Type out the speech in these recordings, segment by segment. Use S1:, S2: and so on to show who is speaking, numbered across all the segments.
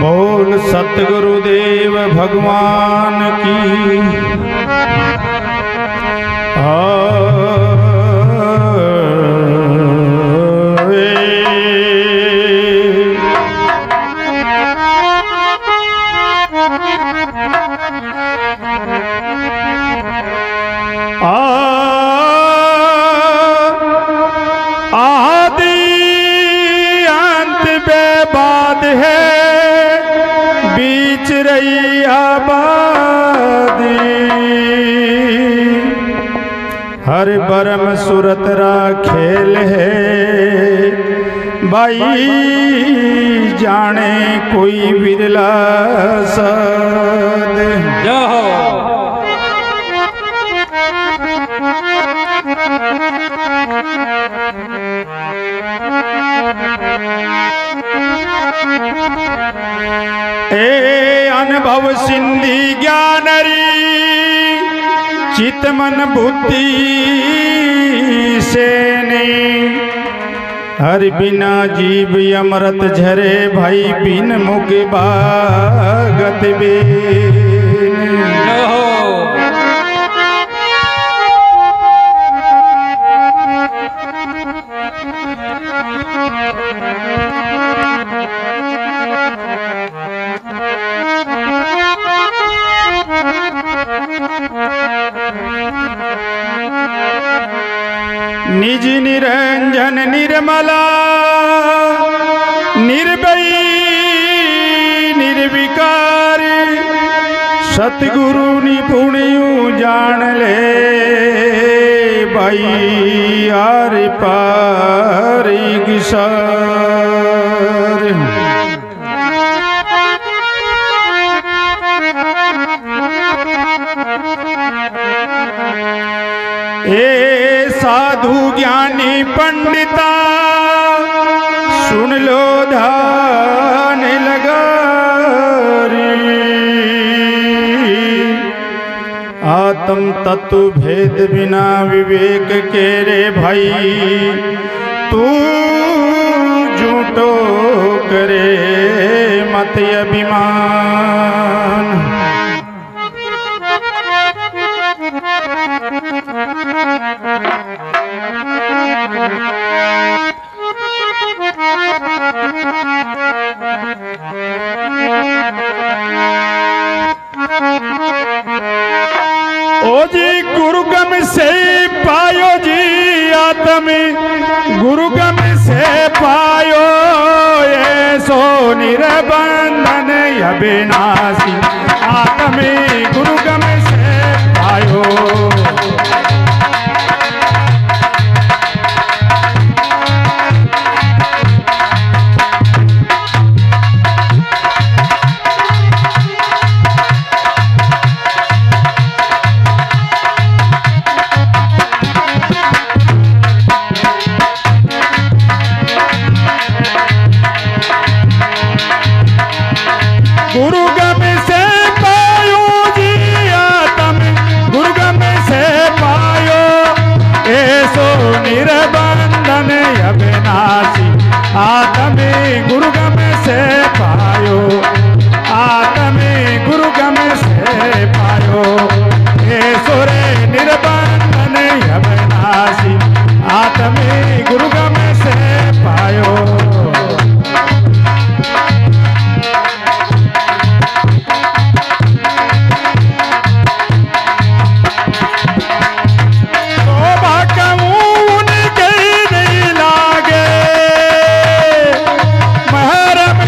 S1: बोल सतगुरुदेव भगवान की। आदि अंत बेबाद है, बीच रही आबादी। हर बरम सुरत रा खेल है, भाई जाने कोई बिरला सद। ए अनुभव सिंधी ज्ञानरी, चितमन बुद्धि से नहीं। हर बिना जीव अमृत झरे, भाई बिन मुख बागत बेन। निज निरंजन निर्मला, निर्भयी निर्विकार। सतगुरु निपुणियों जान ले, भाई आर पार गिसार। ए साधु ज्ञानी पंडिता, सुन लो ध्यान लगा रे। आत्म तत्व भेद बिना विवेक के रे, भाई तू झूठो करे मत अभिमान। ओ जी गुरुगम से पायो जी आत्म, गुरुगम से पायो ये सो निरबंधन अविनाशी। आत्म गुरुगम से पायो, गुरुगम से पायो जी आत्म, गुरुगम से पायो ऐसो निरबंधन अविनाशी। आत्म गुरुगम से पायो, आत्म गुरुगम से पायो ऐसो रे निरबंधन अविनाशी। आत्म गुरुगम से पायो। महरम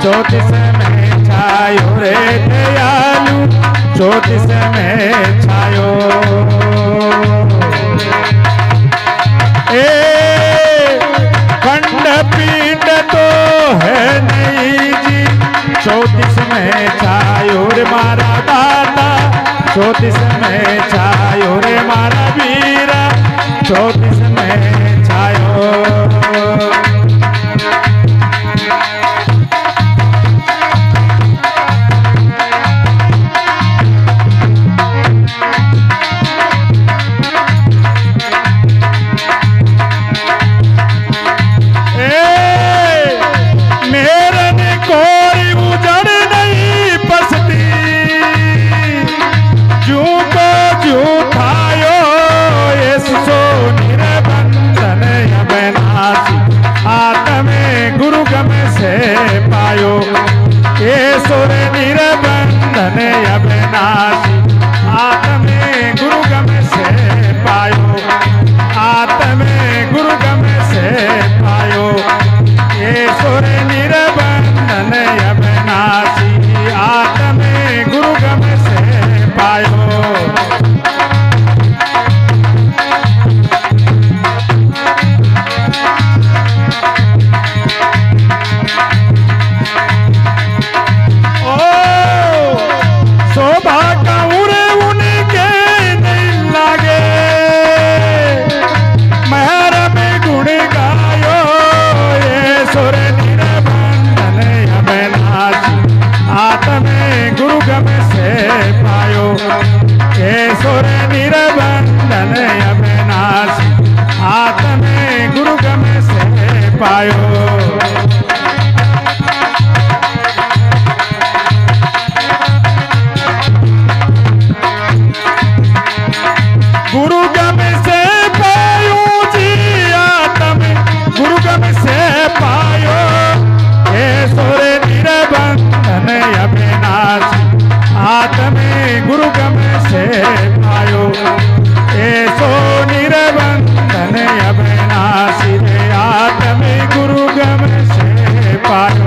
S1: ज्योतिष में छायो रे दयालु ज्योतिष में छायो। खंड पीठ तो है नहीं जी ज्योतिष में छायो रे मारा दाता ज्योतिष में छायो रे मारा वीरा ज्योतिष में छायो। सुर निरबंधन अविनाशी आत्मे गुरु गम से पायो आत्मे गुरु गम से पायो। ये सुर निरबंधन अविनाशी आत्मे गुरु गम से पायो। सुर निरबंधन अविनाशी आत्मे गुरु गम से पायो। गुरु गम से पायो जी आत्मे गुरु गम से पायो। हे सुर निरबंधन अविनाशी आत्मे गुरु गम से पायो। ऐसो निरबंधन अविनाशी रे आत्मे गुरु गम से पायो।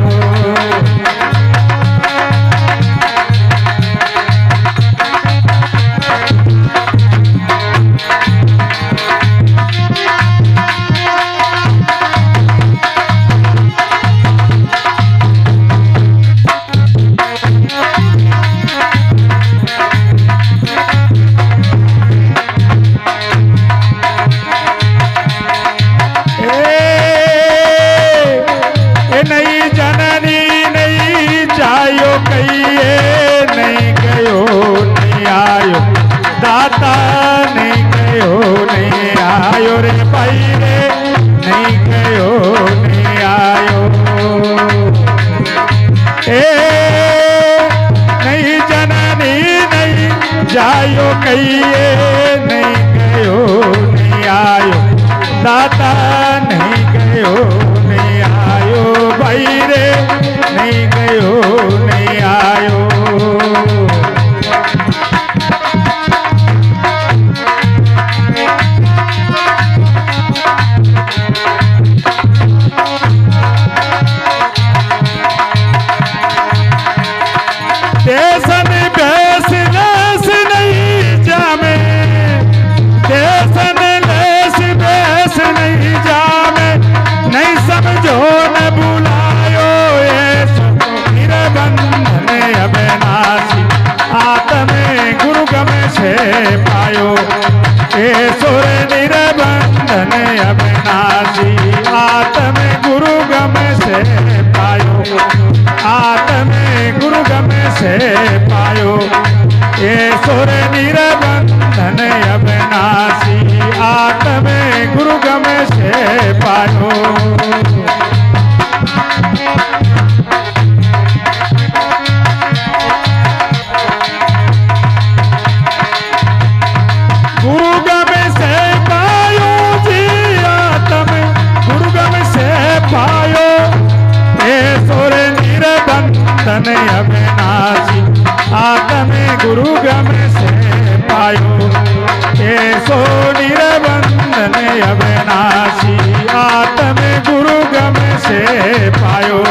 S1: दाता नहीं गयो नहीं आयो रे भाई रे नहीं गयो नहीं आयो। नहीं जननी नहीं जायो कहिए नहीं गयो नहीं आयो। दाता नहीं गयो नहीं आयो भाई रे नहीं गयो नहीं आयो। देसन बेस लेस नहीं जामे देसन लेस बेस नहीं जामे नहीं समझो न बुलायो। ऐसो निरबंधन अविनाशी आत्मे गुरु गम से पायो। ऐसो निरबंधन अविनाशी आत्मे गुरु गम से पायो आत्मे गुरु गम से पायो। ये सुर निरबंधन अविनाशी आत्मे गुरु गम से पायो। गुरु गम से पायो जी आत्मे गुरु गम से पायो। ये सुर निरबंधन अविनाशी आत्मे गुरु गम से पायो। ऐसो निरबंधन अविनाशी आत्मे गुरु गम से पायो।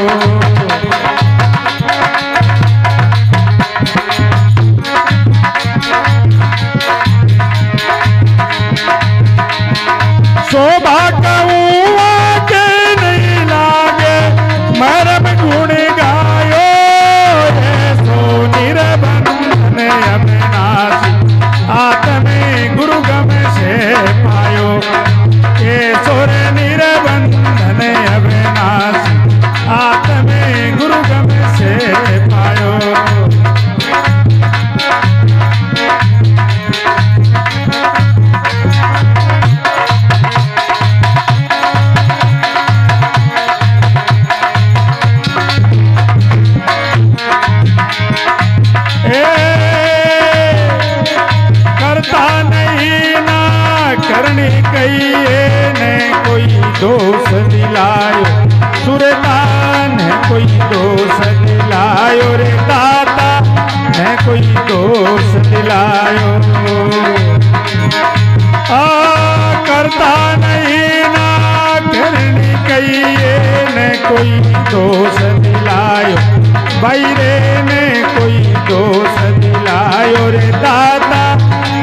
S1: बैरे ने कोई दोष दिलायो रे दाता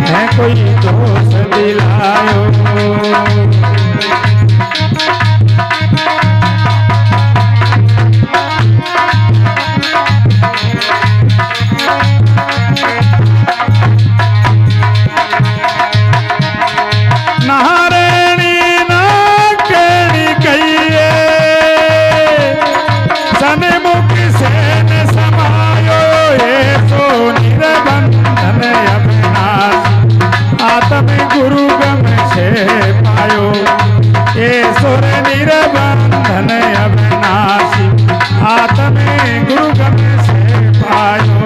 S1: है कोई दोष दिलायो। गुरु गम से पायो ये सुर निरबंधन अविनाशी आत्मे गुरु गम से पायो।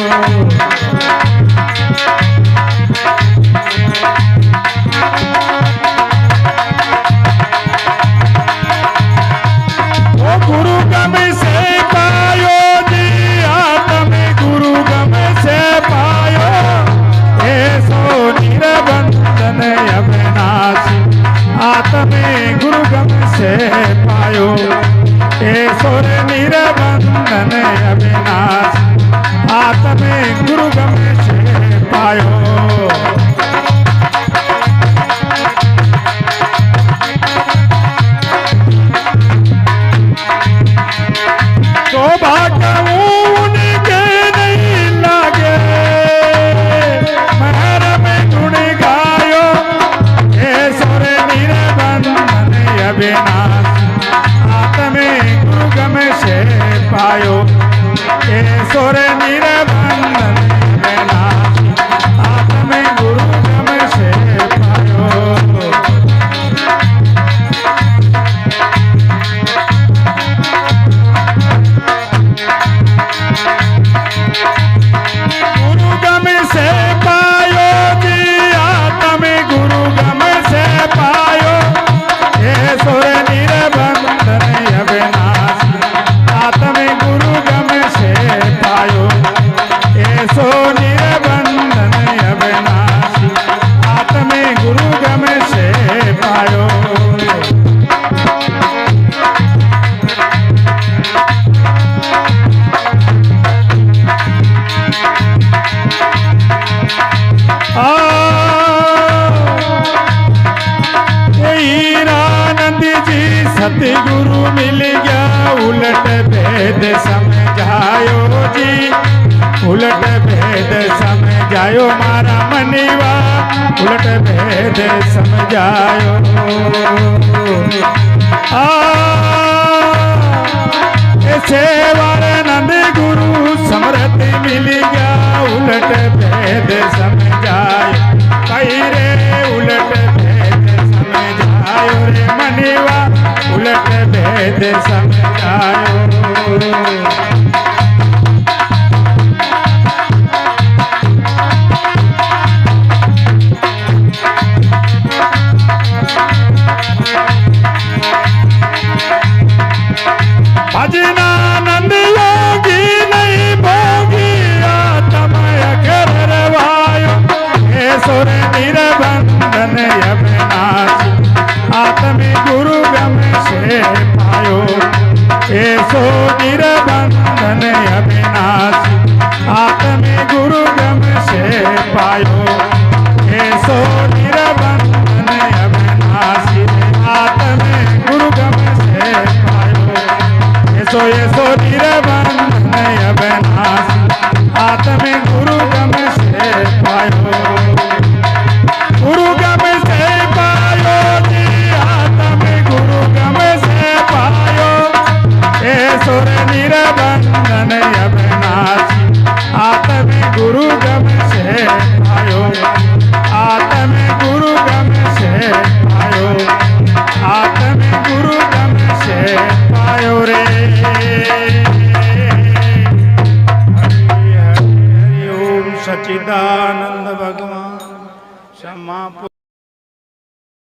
S1: वो गुरु गम से पायो जी आत्मे गुरु गम से पायो ये सो निरबंधन अविनाशी आत्मे गुरु गम से पायो ये सुर निरबंधन अविनाशी आत्मे गुरु गम से पायो। तो भाग्य उनके नहीं लागे महर में गुण गायो ये सुर निरबंधन अविनाशी आत्मे गुरु गम से पायो ये सुर निरबंधन अविनाशी आत्मे गुरु गम से पायो। गुरु गम से पायो जी आत्मे गुरु गम से पायो ये सुर निरबंधन अविनाशी आत्मे गुरु गम से पायो ये सो निरबंधन अविनाशी आत्मे गुरु गम से पायो। हीरानंद जी सतगुरु मिल गया उलट भेद समझायो जी उलट भेद समझायो मारा मनीवा उलट भेद समझायो। सेवानंद गुरु समृद्धि मिल गया उलट भेद समझायो कई रे उलट भेद समझायो रे मनीवा उलट भेद समझायो। भजनानंद योगी नहीं भोगी आत्मय करवायो हे सुर निरबंधन अविनाशी आत्मे गुरु गम से पायो हे सो निरबंधन अविनाशी आत्मे गुरु गम से पायो हे सो निरबंधन अविनाशी आत्मे गुरु गम से पायो ये सो निरबंधन अविनाशी आत्मे गुरु गम से पायो। गुरु गम से पायो जी आत्मे गुरु गम से पायो ये सुर निरबंधन अविनाशी आत्मे गुरु गम से पायो आत्मे गुरु गम से पायो आत्मे गुरु गम से पायो रे। हरि हरि ओम सच्चिदानंद भगवान क्षमा।